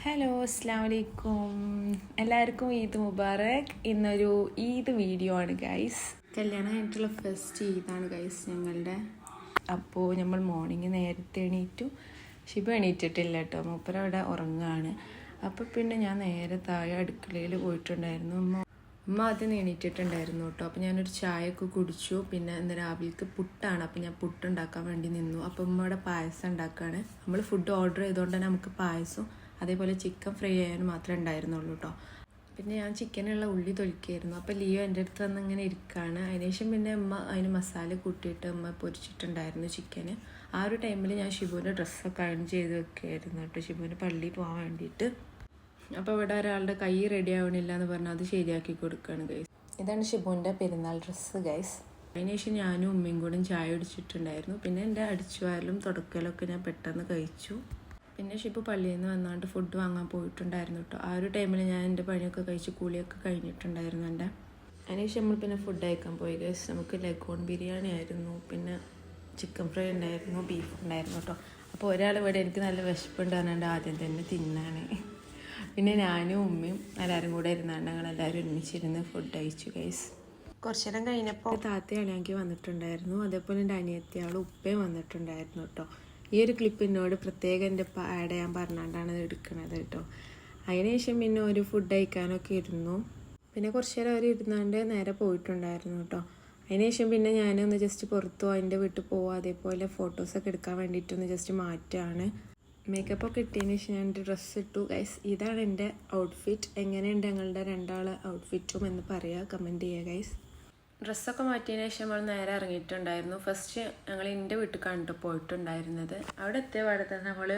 Hello അസ്സലാമു അലൈക്കും. എല്ലാവർക്കും ഈദ് മുബാറക്. ഇന്നൊരു ഈദ് വീഡിയോ ആണ് ഗൈസ്. കല്യാണം കഴിഞ്ഞിട്ടുള്ള ഫസ്റ്റ് ഈദാണ് ഗൈസ് ഞങ്ങളുടെ. അപ്പോൾ നമ്മൾ മോർണിംഗ് നേരത്തെ എണീറ്റു. ഷിബ എണീറ്റിട്ടില്ല കേട്ടോ, മൂപ്പര അവിടെ ഉറങ്ങുകയാണ്. അപ്പോൾ പിന്നെ ഞാൻ നേരെ താഴെ അടുക്കളയിൽ പോയിട്ടുണ്ടായിരുന്നു. അമ്മ ആദ്യം എണീറ്റിട്ടുണ്ടായിരുന്നു കേട്ടോ. അപ്പോൾ ഞാനൊരു ചായയൊക്കെ കുടിച്ചു. പിന്നെ ഇന്ന് രാവിലേക്ക് പുട്ടാണ്, അപ്പോൾ ഞാൻ പുട്ടുണ്ടാക്കാൻ വേണ്ടി നിന്നു. അപ്പോൾ ഉമ്മയുടെ പായസം ഉണ്ടാക്കുകയാണ്. നമ്മൾ ഫുഡ് ഓർഡർ ചെയ്തുകൊണ്ട് തന്നെ നമുക്ക് പായസം അതേപോലെ ചിക്കൻ ഫ്രൈ ചെയ്യാൻ മാത്രമേ ഉണ്ടായിരുന്നുള്ളൂ കേട്ടോ. പിന്നെ ഞാൻ ചിക്കനുള്ള ഉള്ളി തൊലിക്കായിരുന്നു. അപ്പോൾ ലിയോ എൻ്റെ അടുത്ത് വന്ന് ഇങ്ങനെ ഇരിക്കുകയാണ്. അതിനുശേഷം പിന്നെ അമ്മ അതിന് മസാല കൂട്ടിയിട്ട് അമ്മ പൊരിച്ചിട്ടുണ്ടായിരുന്നു ചിക്കന്. ആ ഒരു ടൈമിൽ ഞാൻ ഷിബുവിൻ്റെ ഡ്രസ്സൊക്കെ അയൺ ചെയ്ത് വെക്കുകയായിരുന്നു കേട്ടോ, ഷിബുവിന് പള്ളിയിൽ പോകാൻ വേണ്ടിയിട്ട്. അപ്പോൾ ഇവിടെ ഒരാളുടെ കൈ റെഡി ആവണില്ല എന്ന് പറഞ്ഞാൽ അത് ശരിയാക്കി കൊടുക്കുകയാണ് ഗൈസ്. ഇതാണ് ഷിബുവിൻ്റെ പെരുന്നാൾ ഡ്രസ്സ് ഗൈസ്. അതിനുശേഷം ഞാനും ഉമ്മയും കൂടെ ചായ കുടിച്ചിട്ടുണ്ടായിരുന്നു. പിന്നെ എൻ്റെ അടിച്ചുവാരലും തുടക്കലൊക്കെ ഞാൻ പെട്ടെന്ന് കഴിച്ചു. പിന്നെ ഷിബു പള്ളിയിൽ നിന്ന് വന്നാണ്ട് ഫുഡ് വാങ്ങാൻ പോയിട്ടുണ്ടായിരുന്നു കേട്ടോ. ആ ഒരു ടൈമിൽ ഞാൻ എൻ്റെ പണിയൊക്കെ കഴിച്ച് കൂലിയൊക്കെ കഴിഞ്ഞിട്ടുണ്ടായിരുന്നു എൻ്റെ. അതിനുശേഷം നമ്മൾ പിന്നെ ഫുഡ് കഴിക്കാൻ പോയി ഗൈസ്. നമുക്ക് ലഗോൺ ബിരിയാണി ആയിരുന്നു, പിന്നെ ചിക്കൻ ഫ്രൈ ഉണ്ടായിരുന്നു, ബീഫ് ഉണ്ടായിരുന്നു കേട്ടോ. അപ്പോൾ ഒരാൾ ഇവിടെ എനിക്ക് നല്ല വിശപ്പുണ്ട് പറഞ്ഞാണ്ട് ആദ്യം തന്നെ തിന്നാണ്. പിന്നെ ഞാനും ഉമ്മയും എല്ലാവരും കൂടെ ഇരുന്നാണ്ട് ഞങ്ങളെല്ലാവരും ഒരുമിച്ചിരുന്ന് ഫുഡ് കഴിച്ചു ഗൈസ്. കുറച്ചു നേരം കഴിഞ്ഞപ്പോൾ താത്ത അളിയാക്കി വന്നിട്ടുണ്ടായിരുന്നു. അതേപോലെ എൻ്റെ അനിയത്തിയാളും ഉപ്പയും വന്നിട്ടുണ്ടായിരുന്നു കേട്ടോ. ഈ ഒരു ക്ലിപ്പ് എന്നോട് പ്രത്യേകം എൻ്റെ ആഡ് ചെയ്യാൻ പറഞ്ഞാണ്ടാണ് എടുക്കുന്നത് കേട്ടോ. അതിനുശേഷം പിന്നെ ഒരു ഫുഡ് കഴിക്കാനൊക്കെ ഇരുന്നു. പിന്നെ കുറച്ച് നേരം അവർ ഇരുന്നാണ്ട് നേരെ പോയിട്ടുണ്ടായിരുന്നു കേട്ടോ. അതിനുശേഷം പിന്നെ ഞാനൊന്ന് ജസ്റ്റ് പുറത്തു പോകാൻ എൻ്റെ വീട്ടിൽ പോവുക, അതേപോലെ ഫോട്ടോസൊക്കെ എടുക്കാൻ വേണ്ടിയിട്ടൊന്ന് ജസ്റ്റ് മാറ്റുകയാണ്. മേക്കപ്പൊക്കെ ഇട്ടതിന് ശേഷം ഞാൻ എൻ്റെ ഡ്രസ്സ് ഇട്ടു ഗൈസ്. ഇതാണ് എൻ്റെ ഔട്ട്ഫിറ്റ്. എങ്ങനെയുണ്ട് ഞങ്ങളുടെ രണ്ടാൾ ഔട്ട്ഫിറ്റും എന്ന് പറയുക, കമൻറ്റ് ചെയ്യുക ഗൈസ്. ഡ്രസ്സൊക്കെ മാറ്റിയതിന് ശേഷം നമ്മൾ നേരെ ഇറങ്ങിയിട്ടുണ്ടായിരുന്നു. ഫസ്റ്റ് ഞങ്ങൾ എൻ്റെ വീട്ടിൽ കണ്ടു പോയിട്ടുണ്ടായിരുന്നത്. അവിടെ എത്തിയ പാടെ തന്നെ നമ്മൾ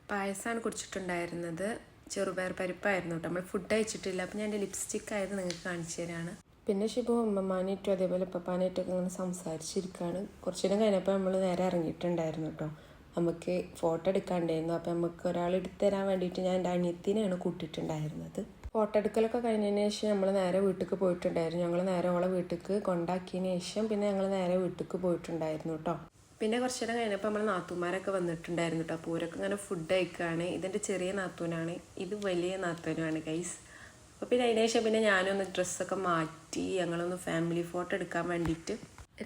പായസമാണ് കുടിച്ചിട്ടുണ്ടായിരുന്നത്. ചെറുപയർ പരിപ്പായിരുന്നു കേട്ടോ. നമ്മൾ ഫുഡ് കഴിച്ചിട്ടില്ല. അപ്പോൾ ഞാൻ എൻ്റെ ലിപ്സ്റ്റിക് ആയത് നിങ്ങൾക്ക് കാണിച്ചു തരാണ്. പിന്നെ ഷിബു ഉമ്മമാനായിട്ടും അതേപോലെ ഉപ്പപ്പാനായിട്ടൊക്കെ ഇങ്ങനെ സംസാരിച്ചിരിക്കുകയാണ്. കുറച്ചു നേരം കഴിഞ്ഞപ്പോൾ നമ്മൾ നേരെ ഇറങ്ങിയിട്ടുണ്ടായിരുന്നു കേട്ടോ. നമുക്ക് ഫോട്ടോ എടുക്കാണ്ടായിരുന്നു. അപ്പോൾ നമുക്ക് ഒരാൾ എടുത്തു തരാൻ വേണ്ടിയിട്ട് ഞാൻ എൻ്റെ അനിയത്തിനെയാണ് കൂട്ടിയിട്ടുണ്ടായിരുന്നത്. ഫോട്ടോ എടുക്കലൊക്കെ കഴിഞ്ഞതിന് ശേഷം നമ്മൾ നേരെ വീട്ടിലേക്ക് പോയിട്ടുണ്ടായിരുന്നു. ഞങ്ങൾ നേരെ ഓളെ വീട്ടിലേക്ക് കൊണ്ടാക്കിയതിന് ശേഷം പിന്നെ ഞങ്ങൾ നേരെ വീട്ടിലേക്ക് പോയിട്ടുണ്ടായിരുന്നു കേട്ടോ. പിന്നെ കുറച്ച് നേരം കഴിഞ്ഞപ്പോൾ നമ്മൾ നാത്തൂന്മാരൊക്കെ വന്നിട്ടുണ്ടായിരുന്നു കേട്ടോ. അപ്പോൾ ഓരൊക്കെ ഇങ്ങനെ ഫുഡ് കഴിക്കുകയാണ്. ഇതെൻ്റെ ചെറിയ നാത്തൂനാണ്, ഇത് വലിയ നാത്തൂനുമാണ് ഗൈസ്. അപ്പോൾ പിന്നെ അതിന് ശേഷം പിന്നെ ഞാനൊന്ന് ഡ്രസ്സൊക്കെ മാറ്റി ഞങ്ങളൊന്ന് ഫാമിലി ഫോട്ടോ എടുക്കാൻ വേണ്ടിയിട്ട്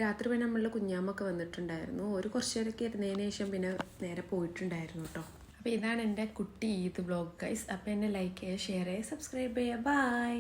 രാത്രി പിന്നെ നമ്മളുടെ കുഞ്ഞാമ്മൊക്കെ വന്നിട്ടുണ്ടായിരുന്നു. ഒരു കുറച്ച് നേരമൊക്കെ ഇരുന്നതിന് ശേഷം പിന്നെ നേരെ പോയിട്ടുണ്ടായിരുന്നു കേട്ടോ. അപ്പോൾ ഇതാണ് എൻ്റെ കുട്ടി ഈദ് വ്ളോഗ് ഗൈസ്. അപ്പോൾ എന്നെ ലൈക്ക് ചെയ്യുക, ഷെയർ ചെയ്യുക, സബ്സ്ക്രൈബ് ചെയ്യുക. ബൈ.